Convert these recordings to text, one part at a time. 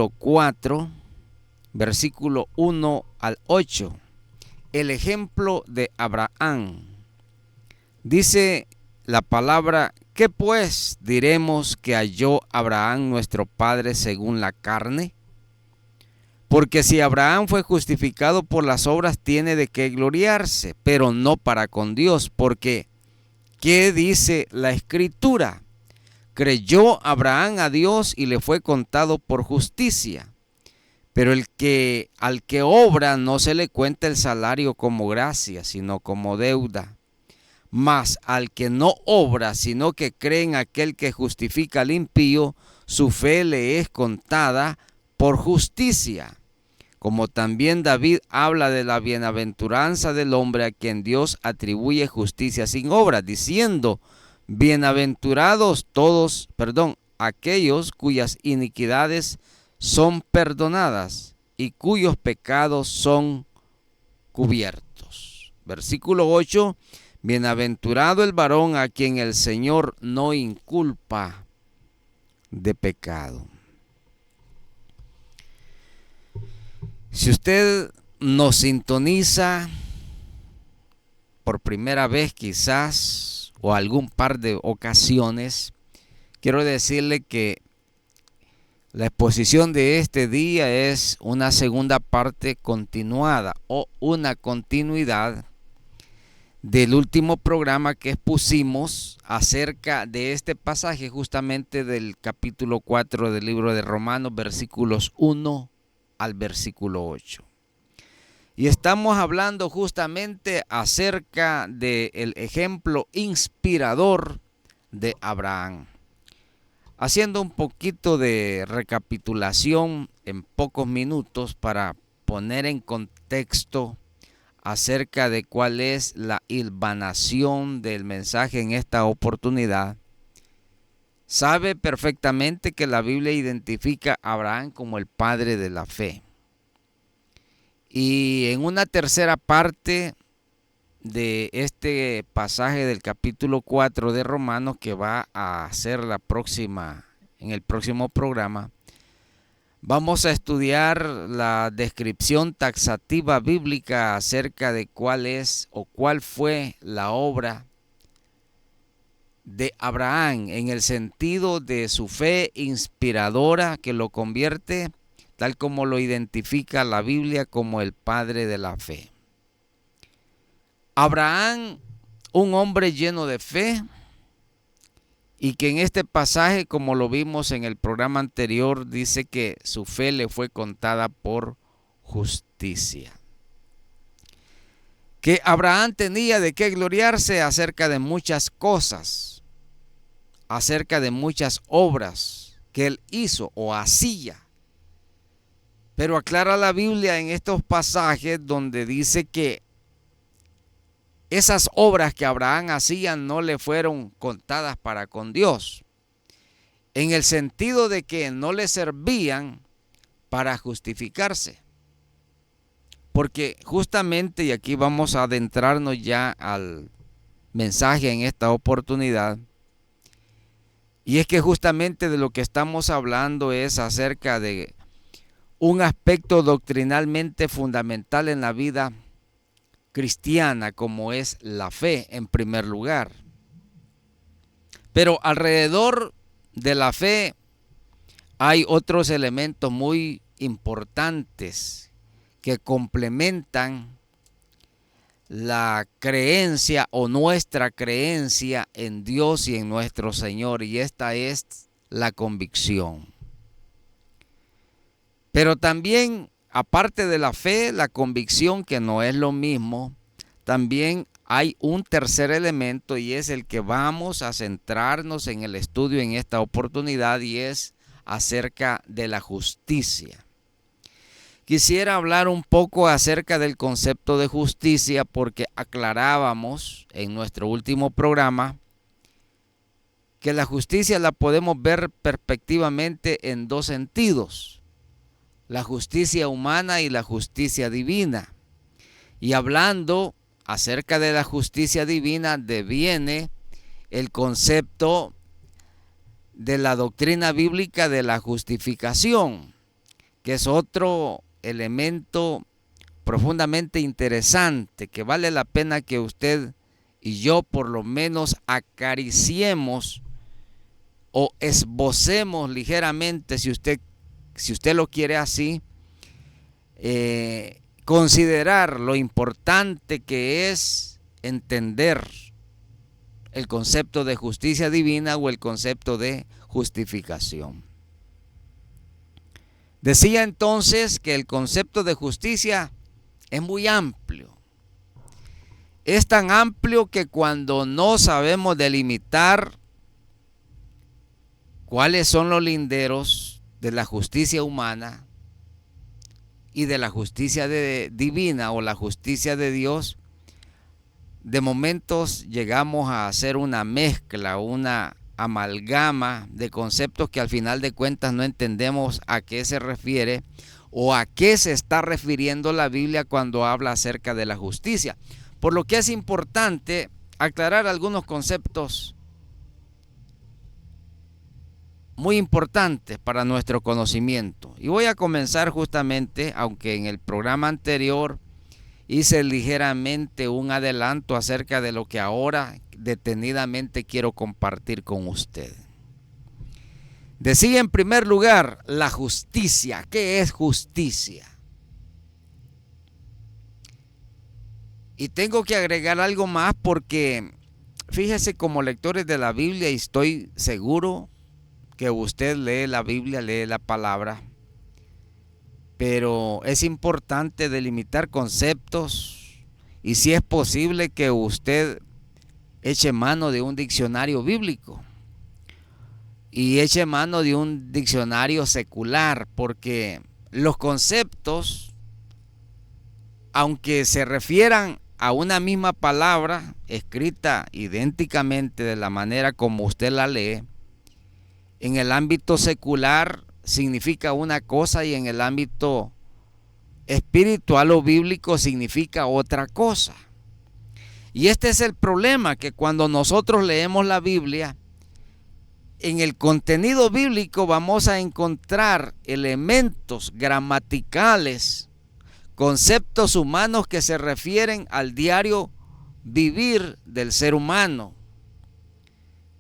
4, versículo 1 al 8. El ejemplo de Abraham. Dice la palabra: ¿qué pues diremos que halló Abraham nuestro padre según la carne? Porque si Abraham fue justificado por las obras, tiene de qué gloriarse, pero no para con Dios, porque ¿qué dice la Escritura? Creyó Abraham a Dios y le fue contado por justicia. Pero al que obra no se le cuenta el salario como gracia, sino como deuda. Mas al que no obra, sino que cree en aquel que justifica al impío, su fe le es contada por justicia. Como también David habla de la bienaventuranza del hombre a quien Dios atribuye justicia sin obra, diciendo: bienaventurados aquellos cuyas iniquidades son perdonadas y cuyos pecados son cubiertos. Versículo 8: bienaventurado el varón a quien el Señor no inculpa de pecado. Si usted nos sintoniza por primera vez quizás, o algún par de ocasiones, quiero decirle que la exposición de este día es una segunda parte continuada o una continuidad del último programa que expusimos acerca de este pasaje, justamente del capítulo 4 del libro de Romanos, versículos 1 al versículo 8. Y estamos hablando justamente acerca del ejemplo inspirador de Abraham. Haciendo un poquito de recapitulación en pocos minutos para poner en contexto acerca de cuál es la hilvanación del mensaje en esta oportunidad. Sabe perfectamente que la Biblia identifica a Abraham como el padre de la fe. Y en una tercera parte de este pasaje del capítulo 4 de Romanos, que va a ser en el próximo programa, vamos a estudiar la descripción taxativa bíblica acerca de cuál es o cuál fue la obra de Abraham en el sentido de su fe inspiradora que lo convierte, tal como lo identifica la Biblia, como el padre de la fe. Abraham, un hombre lleno de fe, y que en este pasaje, como lo vimos en el programa anterior, dice que su fe le fue contada por justicia. Que Abraham tenía de qué gloriarse acerca de muchas cosas, acerca de muchas obras que él hizo o hacía. Pero aclara la Biblia en estos pasajes donde dice que esas obras que Abraham hacía no le fueron contadas para con Dios, en el sentido de que no le servían para justificarse. Porque justamente, y aquí vamos a adentrarnos ya al mensaje en esta oportunidad, y es que justamente de lo que estamos hablando es acerca de un aspecto doctrinalmente fundamental en la vida cristiana, como es la fe en primer lugar. Pero alrededor de la fe hay otros elementos muy importantes que complementan la creencia o nuestra creencia en Dios y en nuestro Señor, y esta es la convicción. Pero también, aparte de la fe, la convicción, que no es lo mismo, también hay un tercer elemento, y es el que vamos a centrarnos en el estudio en esta oportunidad, y es acerca de la justicia. Quisiera hablar un poco acerca del concepto de justicia, porque aclarábamos en nuestro último programa que la justicia la podemos ver perspectivamente en dos sentidos: la justicia humana y la justicia divina. Y hablando acerca de la justicia divina, deviene el concepto de la doctrina bíblica de la justificación, que es otro elemento profundamente interesante, que vale la pena que usted y yo por lo menos acariciemos o esbocemos ligeramente, si usted lo quiere así, considerar lo importante que es entender el concepto de justicia divina o el concepto de justificación. Decía entonces que el concepto de justicia es muy amplio. Es tan amplio que cuando no sabemos delimitar cuáles son los linderos de la justicia humana y de la justicia divina o la justicia de Dios, de momentos llegamos a hacer una mezcla, una amalgama de conceptos que al final de cuentas no entendemos a qué se refiere o a qué se está refiriendo la Biblia cuando habla acerca de la justicia. Por lo que es importante aclarar algunos conceptos muy importantes para nuestro conocimiento. Y voy a comenzar justamente, aunque en el programa anterior hice ligeramente un adelanto acerca de lo que ahora detenidamente quiero compartir con usted. Decía en primer lugar la justicia. ¿Qué es justicia? Y tengo que agregar algo más porque fíjese, como lectores de la Biblia, y estoy seguro que usted lee la Biblia, lee la palabra, pero es importante delimitar conceptos y si es posible que usted eche mano de un diccionario bíblico y eche mano de un diccionario secular, porque los conceptos, aunque se refieran a una misma palabra escrita idénticamente de la manera como usted la lee, en el ámbito secular significa una cosa y en el ámbito espiritual o bíblico significa otra cosa. Y este es el problema, que cuando nosotros leemos la Biblia, en el contenido bíblico vamos a encontrar elementos gramaticales, conceptos humanos que se refieren al diario vivir del ser humano.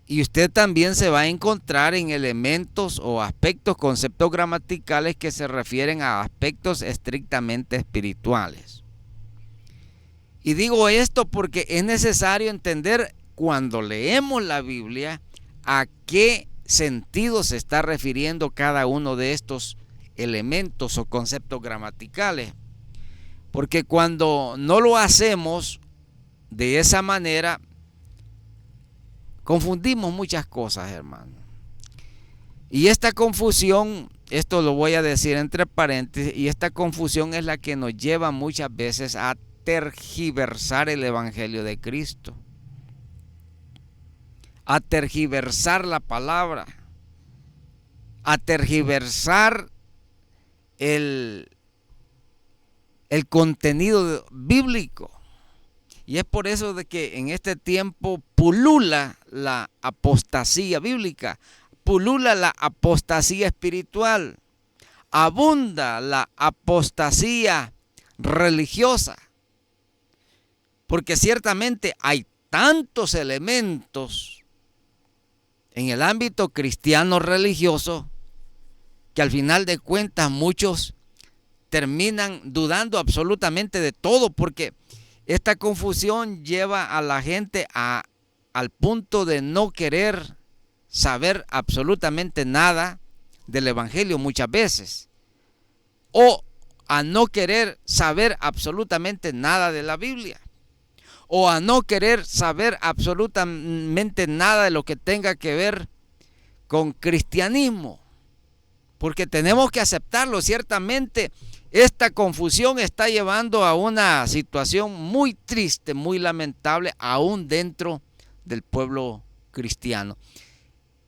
Y usted también se va a encontrar en elementos o aspectos, conceptos gramaticales que se refieren a aspectos estrictamente espirituales. Y digo esto porque es necesario entender cuando leemos la Biblia a qué sentido se está refiriendo cada uno de estos elementos o conceptos gramaticales. Porque cuando no lo hacemos de esa manera, confundimos muchas cosas, hermano. Y esta confusión, esto lo voy a decir entre paréntesis, y esta confusión es la que nos lleva muchas veces a tergiversar el Evangelio de Cristo, a tergiversar la palabra, a tergiversar el contenido bíblico. Y es por eso de que en este tiempo pulula la apostasía bíblica, pulula la apostasía espiritual, abunda la apostasía religiosa. Porque ciertamente hay tantos elementos en el ámbito cristiano religioso que al final de cuentas muchos terminan dudando absolutamente de todo, porque esta confusión lleva a la gente al punto de no querer saber absolutamente nada del Evangelio muchas veces, o a no querer saber absolutamente nada de la Biblia, o a no querer saber absolutamente nada de lo que tenga que ver con cristianismo, porque tenemos que aceptarlo. Ciertamente esta confusión está llevando a una situación muy triste, muy lamentable, aún dentro del pueblo cristiano.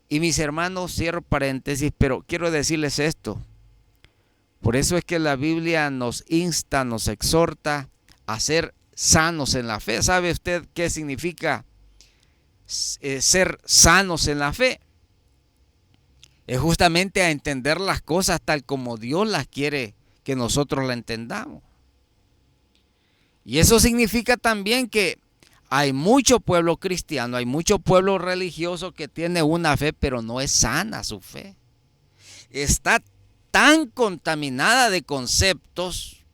Y mis hermanos, cierro paréntesis, pero quiero decirles esto. Por eso es que la Biblia nos insta, nos exhorta a ser sanos en la fe. ¿Sabe usted qué significa ser sanos en la fe? Es justamente a entender las cosas tal como Dios las quiere que nosotros las entendamos. Y eso significa también que hay mucho pueblo cristiano, hay mucho pueblo religioso que tiene una fe, pero no es sana su fe. Está tan contaminada de conceptos,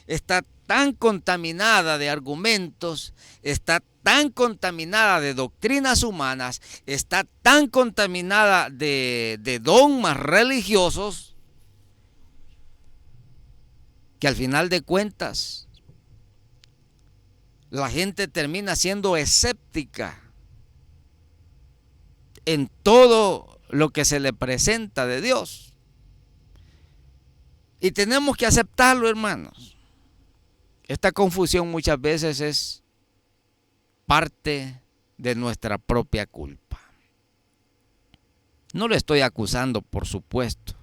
está tan contaminada de argumentos, está tan contaminada de doctrinas humanas, está tan contaminada de dogmas religiosos, que al final de cuentas la gente termina siendo escéptica en todo lo que se le presenta de Dios. Y tenemos que aceptarlo, hermanos. Esta confusión muchas veces es parte de nuestra propia culpa. No lo estoy acusando, por supuesto.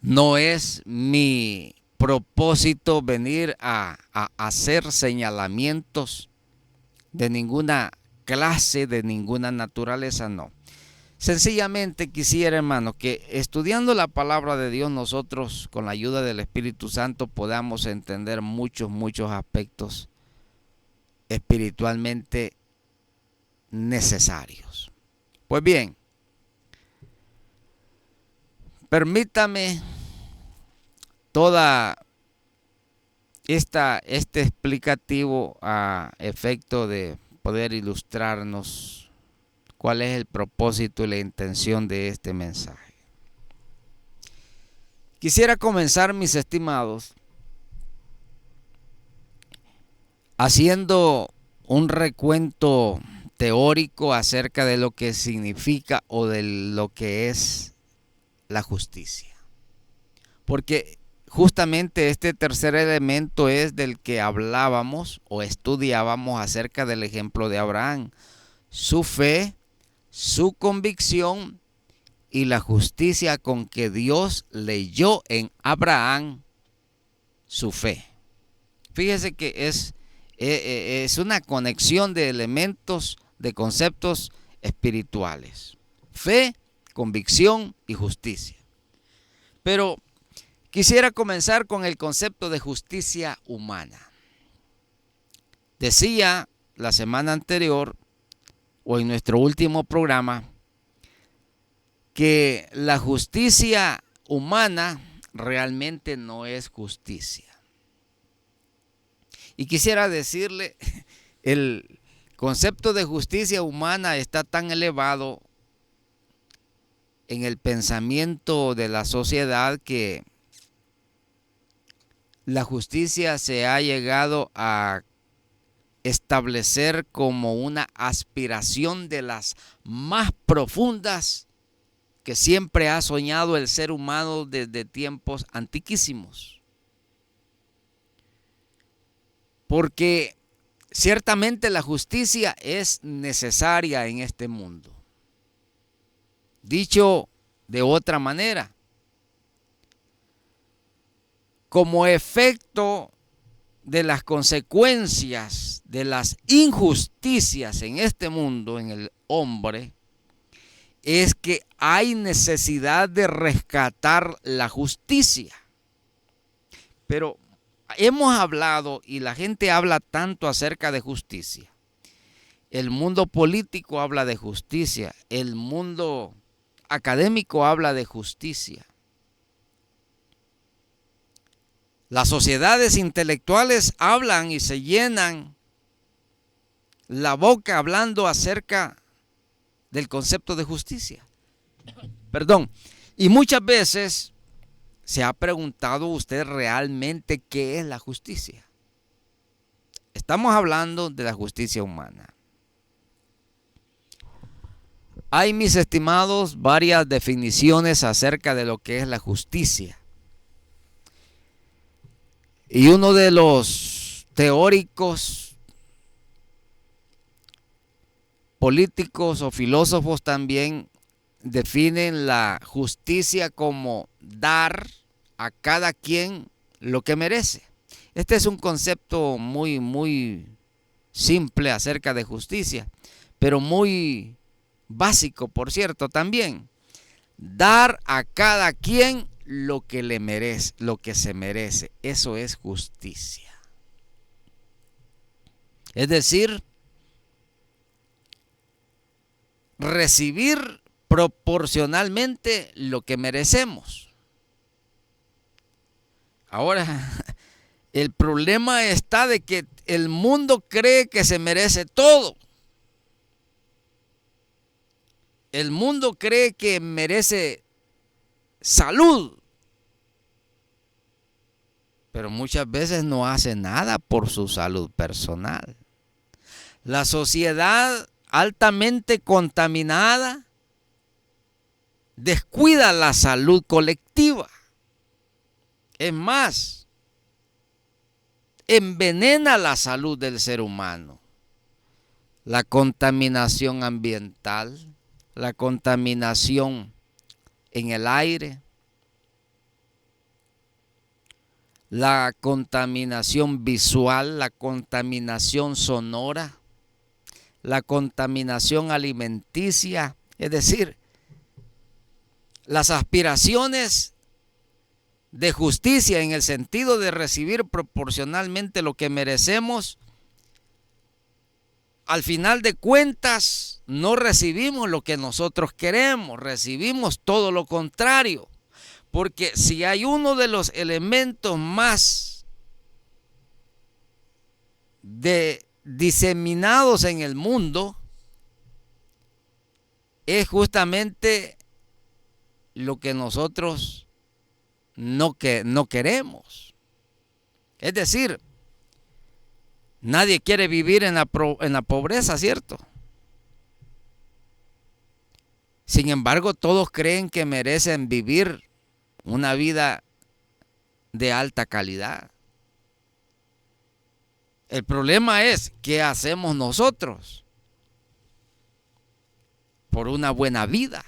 No es mi propósito venir a hacer señalamientos de ninguna clase, de ninguna naturaleza, no. Sencillamente quisiera, hermano, que estudiando la palabra de Dios nosotros, con la ayuda del Espíritu Santo, podamos entender muchos aspectos espiritualmente necesarios. Pues bien, permítame toda este explicativo a efecto de poder ilustrarnos cuál es el propósito y la intención de este mensaje. Quisiera comenzar, mis estimados, haciendo un recuento teórico acerca de lo que significa o de lo que es la justicia. Porque justamente este tercer elemento es del que hablábamos o estudiábamos acerca del ejemplo de Abraham. Su fe, su convicción y la justicia con que Dios leyó en Abraham su fe. Fíjese que es una conexión de elementos, de conceptos espirituales. Fe, convicción y justicia. Pero quisiera comenzar con el concepto de justicia humana. Decía la semana anterior, o en nuestro último programa, que la justicia humana realmente no es justicia. Y quisiera decirle, el concepto de justicia humana está tan elevado en el pensamiento de la sociedad que la justicia se ha llegado a establecer como una aspiración de las más profundas que siempre ha soñado el ser humano desde tiempos antiquísimos. Porque ciertamente la justicia es necesaria en este mundo. Dicho de otra manera, como efecto de las consecuencias de las injusticias en este mundo, en el hombre, es que hay necesidad de rescatar la justicia. Pero hemos hablado y la gente habla tanto acerca de justicia. El mundo político habla de justicia, el mundo académico habla de justicia. Las sociedades intelectuales hablan y se llenan la boca hablando acerca del concepto de justicia. Y muchas veces se ha preguntado usted realmente qué es la justicia. Estamos hablando de la justicia humana. Hay, mis estimados, varias definiciones acerca de lo que es la justicia. Y uno de los teóricos políticos o filósofos también definen la justicia como dar a cada quien lo que merece. Este es un concepto muy simple acerca de justicia, pero muy básico, por cierto, también. Dar a cada quien lo que le merece, lo que se merece. Eso es justicia. Es decir, recibir proporcionalmente lo que merecemos. Ahora, el problema está de que el mundo cree que se merece todo. El mundo cree que merece salud, pero muchas veces no hace nada por su salud personal. La sociedad altamente contaminada descuida la salud colectiva. Es más, envenena la salud del ser humano. La contaminación ambiental, la contaminación en el aire, la contaminación visual, la contaminación sonora, la contaminación alimenticia, es decir, las aspiraciones de justicia en el sentido de recibir proporcionalmente lo que merecemos, al final de cuentas no recibimos lo que nosotros queremos, recibimos todo lo contrario. Porque si hay uno de los elementos más diseminados en el mundo, es justamente lo que nosotros no queremos. Es decir, nadie quiere vivir en la pobreza, ¿cierto? Sin embargo, todos creen que merecen vivir una vida de alta calidad. El problema es, ¿qué hacemos nosotros por una buena vida?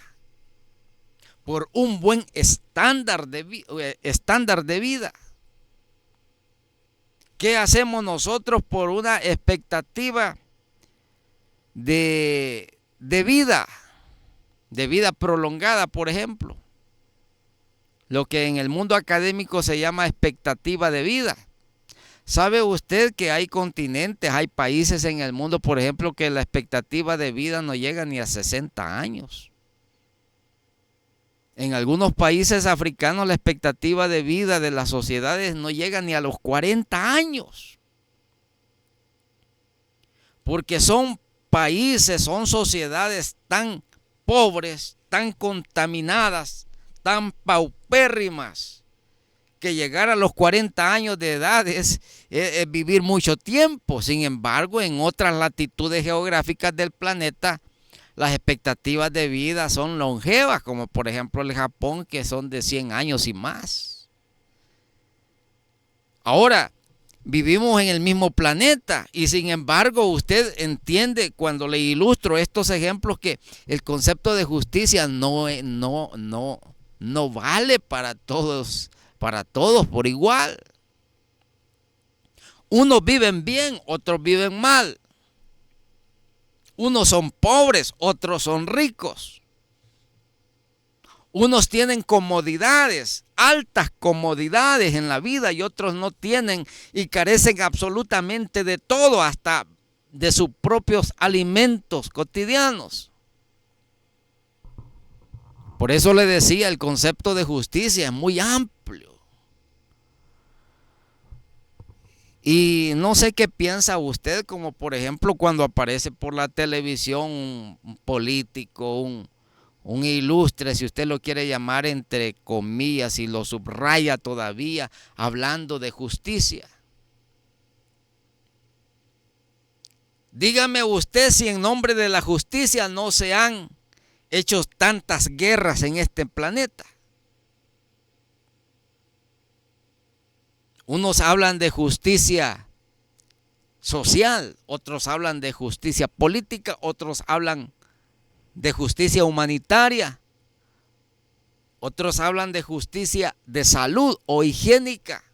Por un buen estándar de vida. ¿Qué hacemos nosotros por una expectativa de vida prolongada, por ejemplo? Lo que en el mundo académico se llama expectativa de vida. ¿Sabe usted que hay continentes, hay países en el mundo, por ejemplo, que la expectativa de vida no llega ni a 60 años? En algunos países africanos la expectativa de vida de las sociedades no llega ni a los 40 años. Porque son países, son sociedades tan pobres, tan contaminadas, tan paupérrimas, que llegar a los 40 años de edad es vivir mucho tiempo. Sin embargo, en otras latitudes geográficas del planeta, las expectativas de vida son longevas, como por ejemplo el Japón, que son de 100 años y más. Ahora, vivimos en el mismo planeta y sin embargo usted entiende cuando le ilustro estos ejemplos que el concepto de justicia no vale para todos por igual. Unos viven bien, otros viven mal. Unos son pobres, otros son ricos. Unos tienen comodidades, altas comodidades en la vida y otros no tienen y carecen absolutamente de todo, hasta de sus propios alimentos cotidianos. Por eso le decía, el concepto de justicia es muy amplio. Y no sé qué piensa usted, como por ejemplo cuando aparece por la televisión un político, un ilustre, si usted lo quiere llamar entre comillas y lo subraya todavía, hablando de justicia. Dígame usted si en nombre de la justicia no se han hecho tantas guerras en este planeta. Unos hablan de justicia social, otros hablan de justicia política, otros hablan de justicia humanitaria, otros hablan de justicia de salud o higiénica.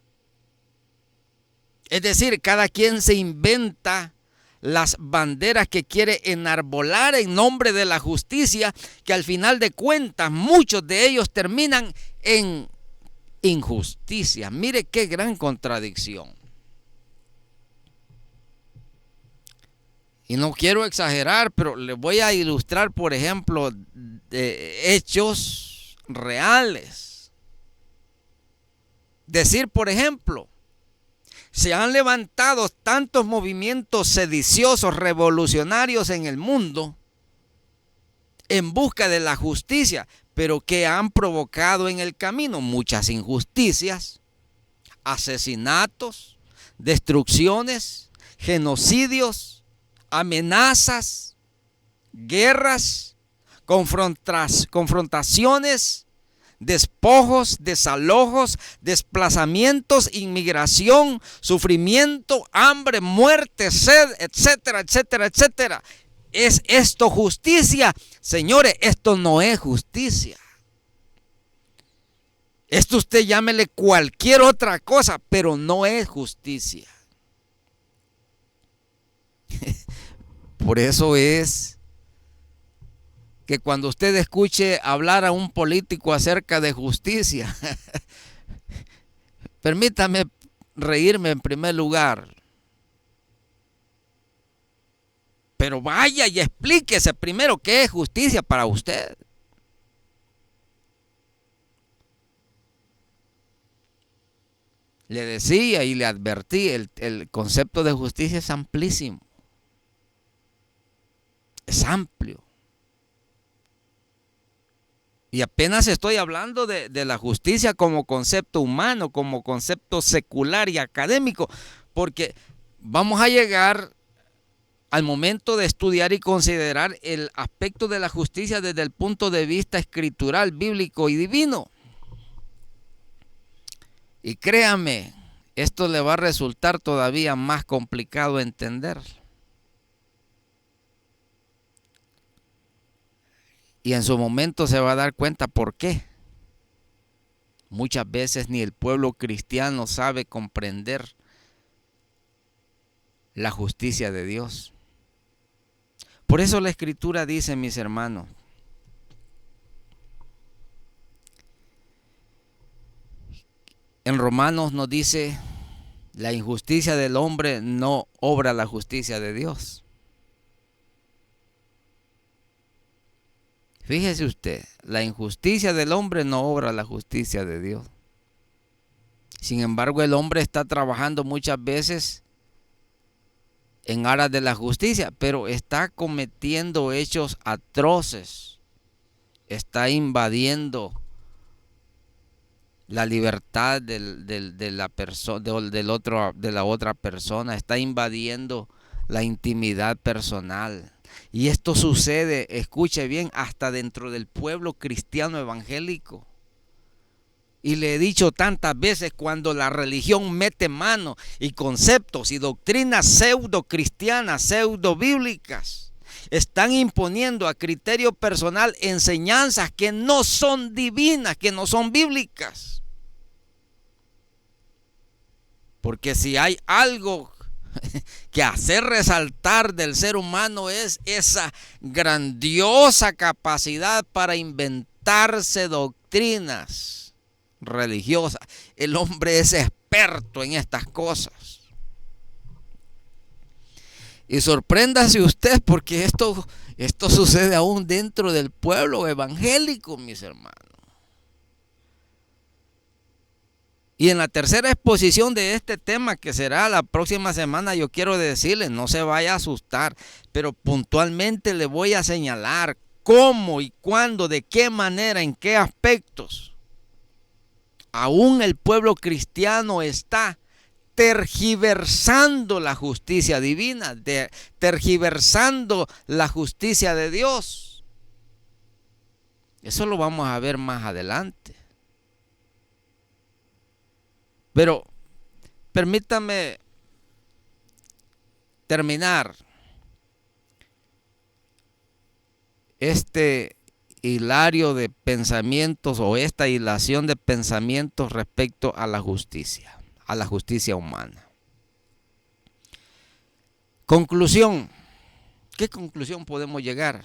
Es decir, cada quien se inventa las banderas que quiere enarbolar en nombre de la justicia, que al final de cuentas muchos de ellos terminan en injusticia. Mire qué gran contradicción. Y no quiero exagerar, pero les voy a ilustrar, por ejemplo, de hechos reales. Decir, por ejemplo, se han levantado tantos movimientos sediciosos, revolucionarios en el mundo en busca de la justicia, pero que han provocado en el camino muchas injusticias, asesinatos, destrucciones, genocidios, amenazas, guerras, confrontaciones, despojos, desalojos, desplazamientos, inmigración, sufrimiento, hambre, muerte, sed, etcétera, etcétera, etcétera. ¿Es esto justicia? Señores, esto no es justicia. Esto usted llámele cualquier otra cosa, pero no es justicia. Por eso es que cuando usted escuche hablar a un político acerca de justicia, permítame reírme en primer lugar, pero vaya y explíquese primero qué es justicia para usted. Le decía y le advertí, el concepto de justicia es amplísimo, es amplio. Y apenas estoy hablando de la justicia como concepto humano, como concepto secular y académico, porque vamos a llegar al momento de estudiar y considerar el aspecto de la justicia desde el punto de vista escritural, bíblico y divino. Y créame, esto le va a resultar todavía más complicado entender. Y en su momento se va a dar cuenta por qué. Muchas veces ni el pueblo cristiano sabe comprender la justicia de Dios. Por eso la Escritura dice, mis hermanos, en Romanos nos dice, la injusticia del hombre no obra la justicia de Dios. Fíjese usted, la injusticia del hombre no obra la justicia de Dios. Sin embargo, el hombre está trabajando muchas veces en aras de la justicia, pero está cometiendo hechos atroces. Está invadiendo la libertad de la otra persona, está invadiendo la intimidad personal. Y esto sucede, escuche bien, hasta dentro del pueblo cristiano evangélico. Y le he dicho tantas veces, cuando la religión mete mano y conceptos y doctrinas pseudo cristianas, pseudo bíblicas, están imponiendo a criterio personal enseñanzas que no son divinas, que no son bíblicas. Porque si hay algo que hacer resaltar del ser humano es esa grandiosa capacidad para inventarse doctrinas religiosas. El hombre es experto en estas cosas. Y sorpréndase usted, porque esto sucede aún dentro del pueblo evangélico, mis hermanos. Y en la tercera exposición de este tema, que será la próxima semana, yo quiero decirle, no se vaya a asustar, pero puntualmente le voy a señalar cómo y cuándo, de qué manera, en qué aspectos aún el pueblo cristiano está tergiversando la justicia divina, tergiversando la justicia de Dios. Eso lo vamos a ver más adelante. Pero permítame terminar este hilario de pensamientos o esta hilación de pensamientos respecto a la justicia humana. Conclusión. ¿Qué conclusión podemos llegar?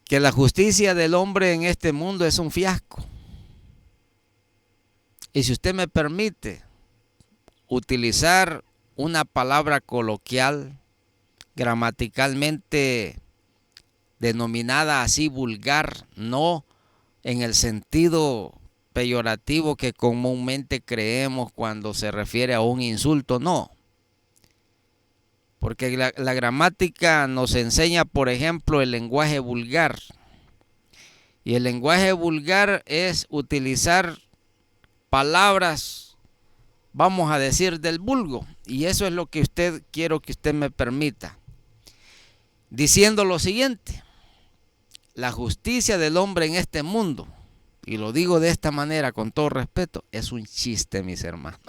Que la justicia del hombre en este mundo es un fiasco. Y si usted me permite utilizar una palabra coloquial, gramaticalmente denominada así vulgar, no en el sentido peyorativo que comúnmente creemos cuando se refiere a un insulto, no. Porque la gramática nos enseña, por ejemplo, el lenguaje vulgar. Y el lenguaje vulgar es utilizar palabras, vamos a decir, del vulgo. Y eso es lo que quiero que usted me permita. Diciendo lo siguiente: la justicia del hombre en este mundo, y lo digo de esta manera con todo respeto, es un chiste, mis hermanos.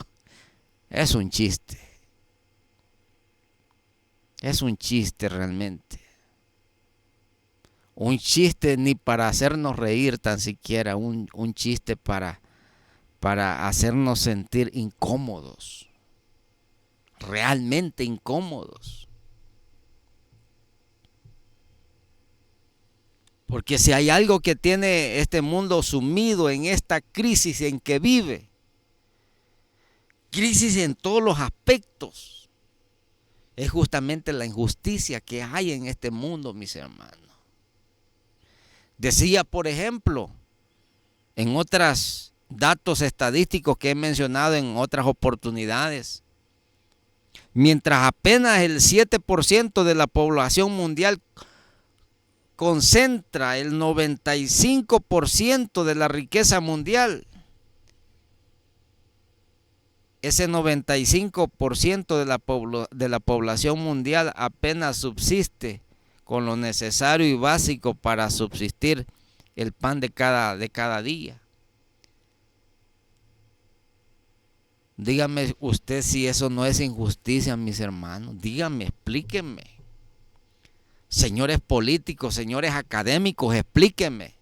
Es un chiste. Es un chiste realmente. Un chiste ni para hacernos reír tan siquiera, un chiste para hacernos sentir incómodos. Realmente incómodos. Porque si hay algo que tiene este mundo sumido en esta crisis en que vive, crisis en todos los aspectos, es justamente la injusticia que hay en este mundo, mis hermanos. Decía, por ejemplo, en otros datos estadísticos que he mencionado en otras oportunidades, mientras apenas el 7% de la población mundial concentra el 95% de la riqueza mundial, ese 95% de la población mundial apenas subsiste con lo necesario y básico para subsistir el pan de cada día. Dígame usted si eso no es injusticia, mis hermanos. Dígame, explíquenme. Señores políticos, señores académicos, explíquenme.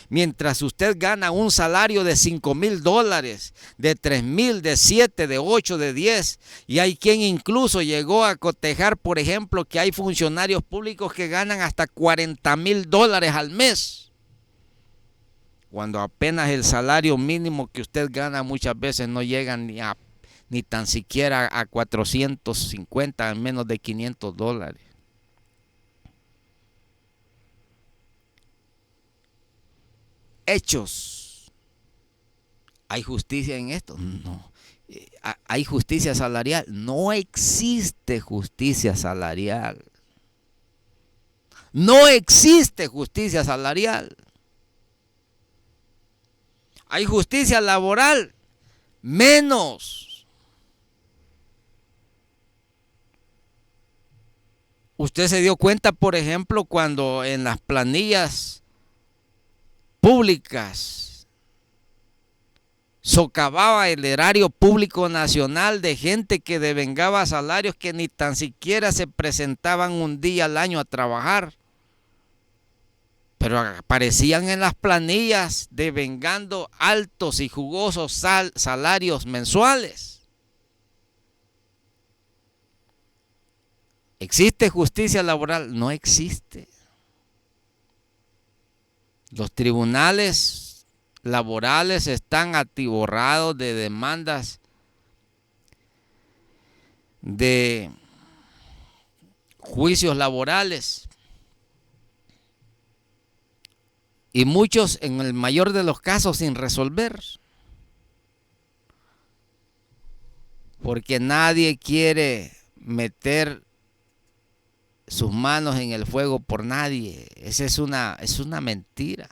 Mientras usted gana un salario de $5,000, de 3,000, de 7, de 8, de 10, y hay quien incluso llegó a cotejar, por ejemplo, que hay funcionarios públicos que ganan hasta $40,000 al mes, cuando apenas el salario mínimo que usted gana muchas veces no llega ni tan siquiera a 450, menos de $500. Hechos. ¿Hay justicia en esto? No. ¿Hay justicia salarial? No existe justicia salarial. No existe justicia salarial. ¿Hay justicia laboral? Menos. Usted se dio cuenta, por ejemplo, cuando en las planillas públicas socavaba el erario público nacional de gente que devengaba salarios que ni tan siquiera se presentaban un día al año a trabajar, pero aparecían en las planillas devengando altos y jugosos salarios mensuales. ¿Existe justicia laboral? No existe. Los tribunales laborales están atiborrados de demandas de juicios laborales, y muchos, en el mayor de los casos, sin resolver, porque nadie quiere meter sus manos en el fuego por nadie. Esa es una mentira.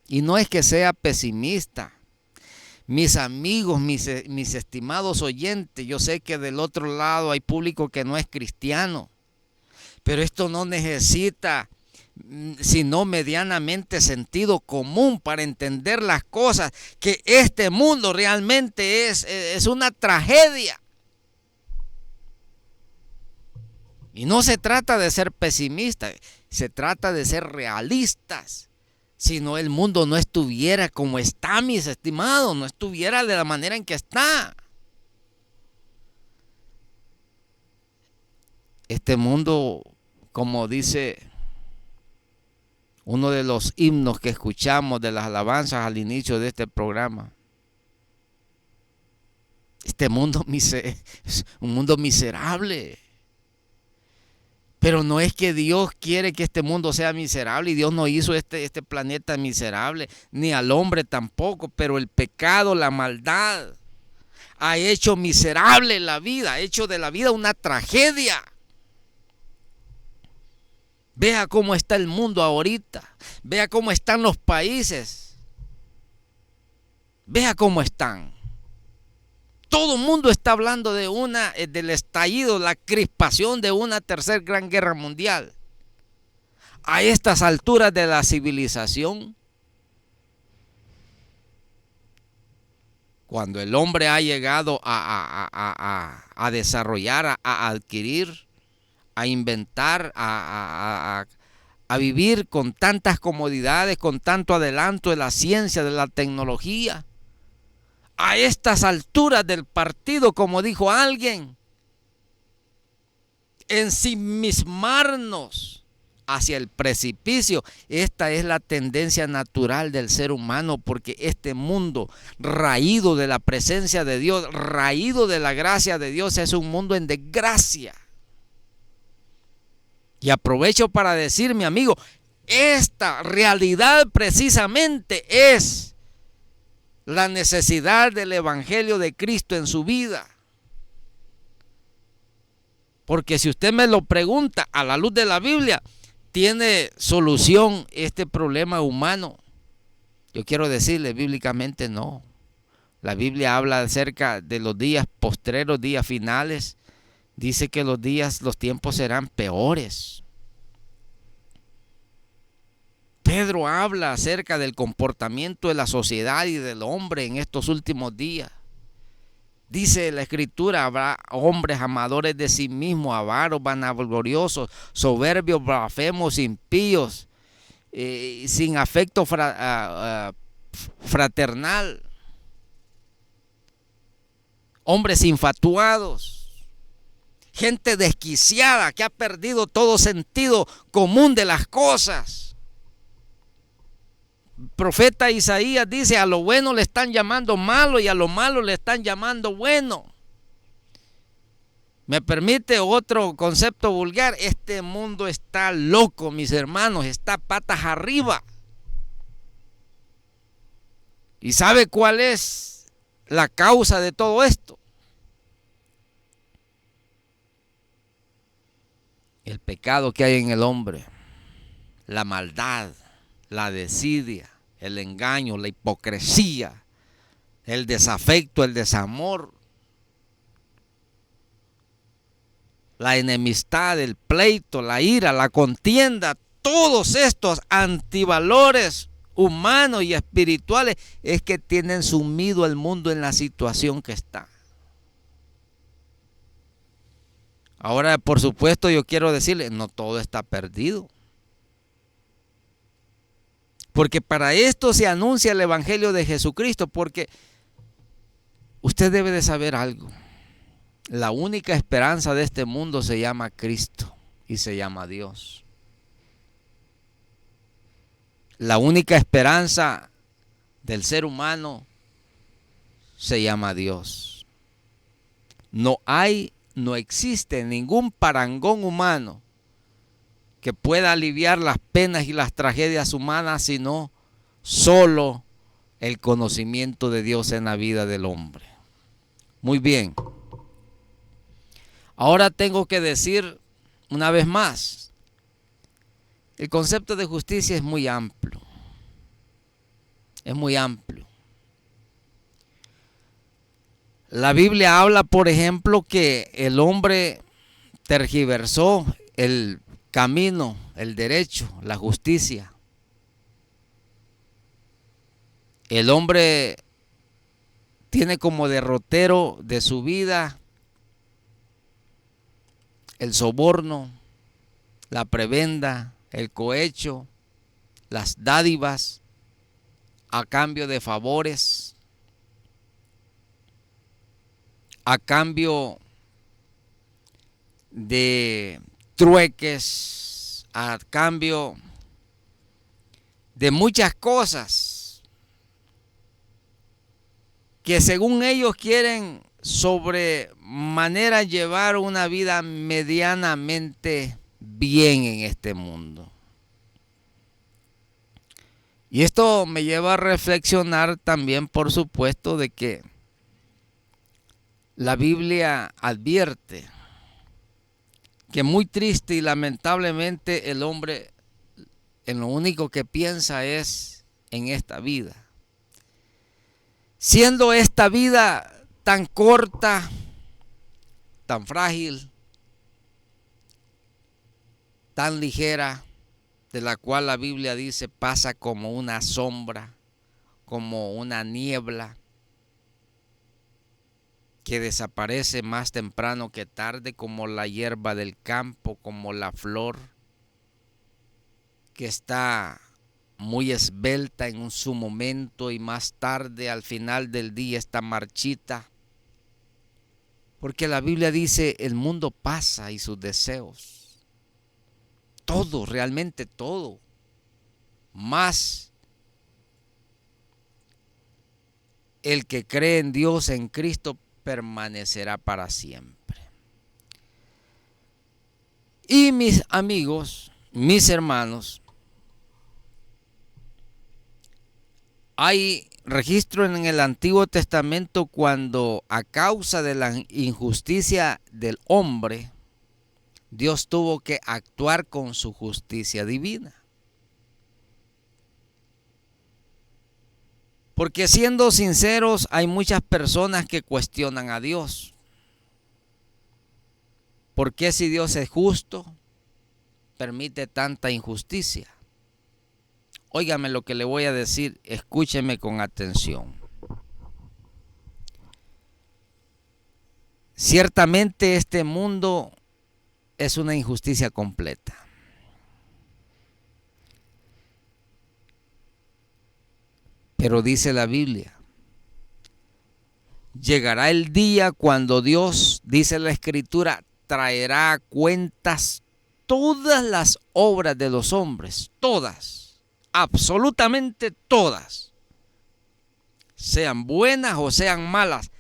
Y no es que sea pesimista. Mis amigos, mis estimados oyentes, yo sé que del otro lado hay público que no es cristiano, pero esto no necesita sino medianamente sentido común para entender las cosas, que este mundo realmente es una tragedia. Y no se trata de ser pesimistas, se trata de ser realistas, Si no, el mundo no estuviera como está, mis estimados, no estuviera de la manera en que está. Este mundo, como dice uno de los himnos que escuchamos de las alabanzas al inicio de este programa, este mundo es un mundo miserable. Pero no es que Dios quiere que este mundo sea miserable, y Dios no hizo este planeta miserable, ni al hombre tampoco, pero el pecado, la maldad, ha hecho miserable la vida, ha hecho de la vida una tragedia. Vea cómo está el mundo ahorita, vea cómo están los países, vea cómo están. Todo el mundo está hablando del estallido, la crispación de una tercera gran guerra mundial. A estas alturas de la civilización, cuando el hombre ha llegado a desarrollar, a adquirir, a inventar, a vivir con tantas comodidades, con tanto adelanto de la ciencia, de la tecnología, a estas alturas del partido, como dijo alguien, ensimismarnos hacia el precipicio. Esta es la tendencia natural del ser humano, porque este mundo raído de la presencia de Dios, raído de la gracia de Dios, es un mundo en desgracia. Y aprovecho para decir, mi amigo, esta realidad precisamente es la necesidad del Evangelio de Cristo en su vida. Porque si usted me lo pregunta a la luz de la Biblia, ¿tiene solución este problema humano? Yo quiero decirle, bíblicamente no. La Biblia habla acerca de los días postreros, días finales. Dice que los tiempos serán peores. Pedro habla acerca del comportamiento de la sociedad y del hombre en estos últimos días. Dice la Escritura, habrá hombres amadores de sí mismos, avaros, vanagloriosos, soberbios, blasfemos, impíos, sin afecto fraternal, hombres infatuados, gente desquiciada que ha perdido todo sentido común de las cosas. Profeta Isaías dice: a lo bueno le están llamando malo y a lo malo le están llamando bueno. ¿Me permite otro concepto vulgar? Este mundo está loco, mis hermanos, está patas arriba. ¿Y sabe cuál es la causa de todo esto? El pecado que hay en el hombre, la maldad, la desidia, el engaño, la hipocresía, el desafecto, el desamor, la enemistad, el pleito, la ira, la contienda, todos estos antivalores humanos y espirituales es que tienen sumido al mundo en la situación que está. Ahora, por supuesto, yo quiero decirle, no todo está perdido. Porque para esto se anuncia el Evangelio de Jesucristo, porque usted debe de saber algo. La única esperanza de este mundo se llama Cristo y se llama Dios. La única esperanza del ser humano se llama Dios. No existe ningún parangón humano que pueda aliviar las penas y las tragedias humanas, sino solo el conocimiento de Dios en la vida del hombre. Muy bien. Ahora tengo que decir una vez más, el concepto de justicia es muy amplio. Es muy amplio. La Biblia habla, por ejemplo, que el hombre tergiversó el camino, el derecho, la justicia. El hombre tiene como derrotero de su vida el soborno, la prebenda, el cohecho, las dádivas a cambio de favores, a cambio de trueques, a cambio de muchas cosas que según ellos quieren sobremanera llevar una vida medianamente bien en este mundo. Y esto me lleva a reflexionar también, por supuesto, de que la Biblia advierte que muy triste y lamentablemente el hombre en lo único que piensa es en esta vida. Siendo esta vida tan corta, tan frágil, tan ligera, de la cual la Biblia dice pasa como una sombra, como una niebla, que desaparece más temprano que tarde, como la hierba del campo, como la flor, que está muy esbelta en su momento y más tarde al final del día está marchita. Porque la Biblia dice, el mundo pasa y sus deseos. Todo, realmente todo. Más el que cree en Dios, en Cristo, permanecerá para siempre. Y mis amigos, mis hermanos, hay registro en el Antiguo Testamento cuando a causa de la injusticia del hombre, Dios tuvo que actuar con su justicia divina. Porque siendo sinceros, hay muchas personas que cuestionan a Dios. ¿Por qué si Dios es justo, permite tanta injusticia? Óigame lo que le voy a decir, escúcheme con atención. Ciertamente este mundo es una injusticia completa. Pero dice la Biblia, llegará el día cuando Dios, dice la Escritura, traerá a cuentas todas las obras de los hombres, todas, absolutamente todas, sean buenas o sean malas.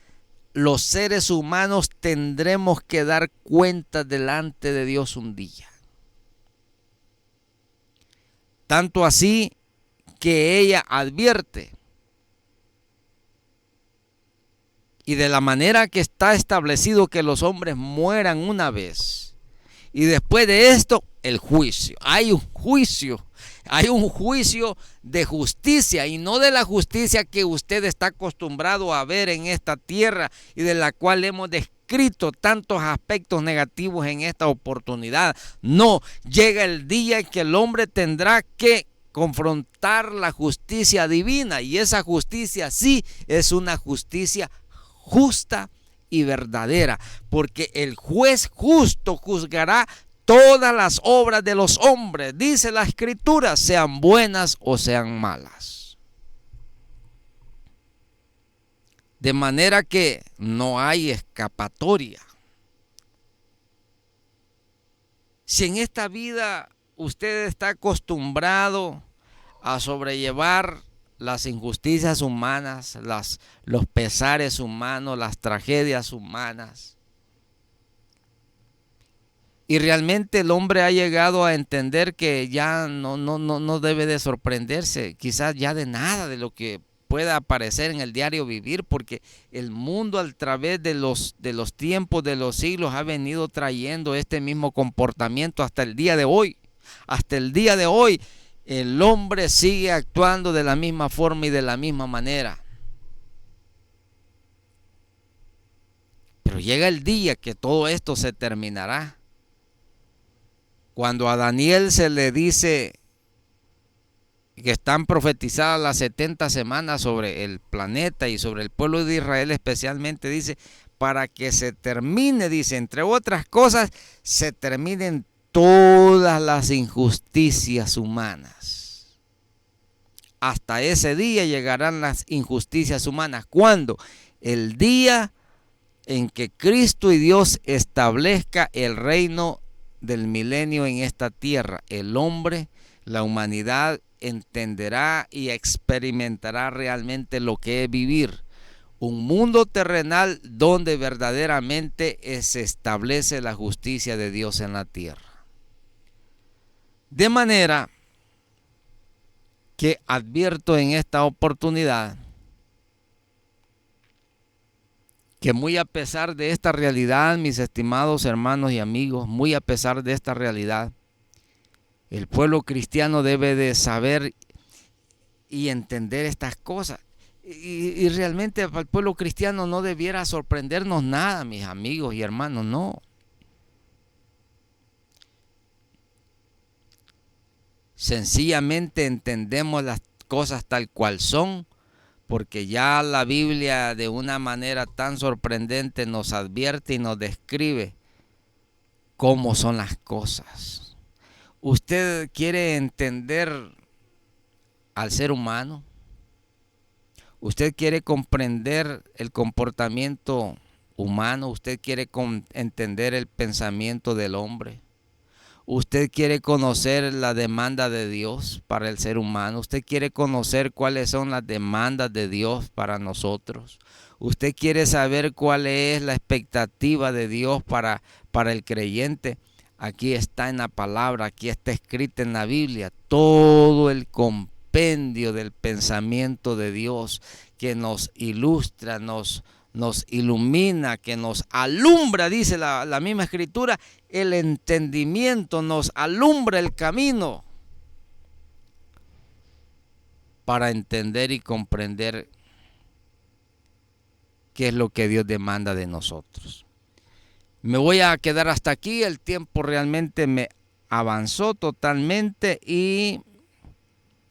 Los seres humanos tendremos que dar cuenta delante de Dios un día. Tanto así que ella advierte, y de la manera que está establecido que los hombres mueran una vez, y después de esto, el juicio. Hay un juicio de justicia, y no de la justicia que usted está acostumbrado a ver en esta tierra y de la cual hemos descrito tantos aspectos negativos en esta oportunidad. No, llega el día en que el hombre tendrá que confrontar la justicia divina, y esa justicia sí es una justicia justa y verdadera, porque el juez justo juzgará todas las obras de los hombres, dice la Escritura, sean buenas o sean malas. De manera que no hay escapatoria. Si en esta vida usted está acostumbrado a sobrellevar las injusticias humanas, los pesares humanos, las tragedias humanas, y realmente el hombre ha llegado a entender que ya no debe de sorprenderse, quizás ya de nada de lo que pueda aparecer en el diario vivir, porque el mundo a través de los tiempos, de los siglos, ha venido trayendo este mismo comportamiento hasta el día de hoy. Hasta el día de hoy, el hombre sigue actuando de la misma forma y de la misma manera. Pero llega el día que todo esto se terminará. Cuando a Daniel se le dice que están profetizadas las 70 semanas sobre el planeta y sobre el pueblo de Israel especialmente, dice, para que se termine, dice, entre otras cosas, se terminen todas las injusticias humanas. hasta ese día llegarán las injusticias humanas. ¿Cuándo? El día en que Cristo y Dios establezca el reino del milenio en esta tierra. El hombre, la humanidad, entenderá y experimentará realmente lo que es vivir un mundo terrenal donde verdaderamente se establece la justicia de Dios en la tierra. De manera que advierto en esta oportunidad que muy a pesar de esta realidad, mis estimados hermanos y amigos, muy a pesar de esta realidad, el pueblo cristiano debe de saber y entender estas cosas. Y realmente al pueblo cristiano no debiera sorprendernos nada, mis amigos y hermanos, no. Sencillamente entendemos las cosas tal cual son, porque ya la Biblia de una manera tan sorprendente nos advierte y nos describe cómo son las cosas. ¿Usted quiere entender al ser humano? ¿Usted quiere comprender el comportamiento humano? ¿Usted quiere entender el pensamiento del hombre? ¿Usted quiere conocer la demanda de Dios para el ser humano? ¿Usted quiere conocer cuáles son las demandas de Dios para nosotros? ¿Usted quiere saber cuál es la expectativa de Dios para el creyente? Aquí está en la palabra, aquí está escrita en la Biblia, todo el compendio del pensamiento de Dios que nos ilustra, nos ilumina, que nos alumbra, dice la misma escritura, el entendimiento, nos alumbra el camino para entender y comprender qué es lo que Dios demanda de nosotros. Me voy a quedar hasta aquí, el tiempo realmente me avanzó totalmente y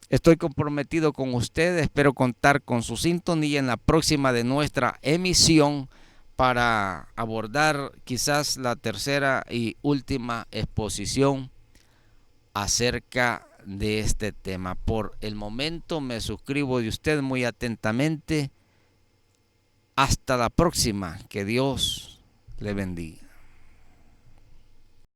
estoy comprometido con ustedes. Espero contar con su sintonía en la próxima de nuestra emisión para abordar quizás la tercera y última exposición acerca de este tema. Por el momento me suscribo de usted muy atentamente. Hasta la próxima. Que Dios le bendiga.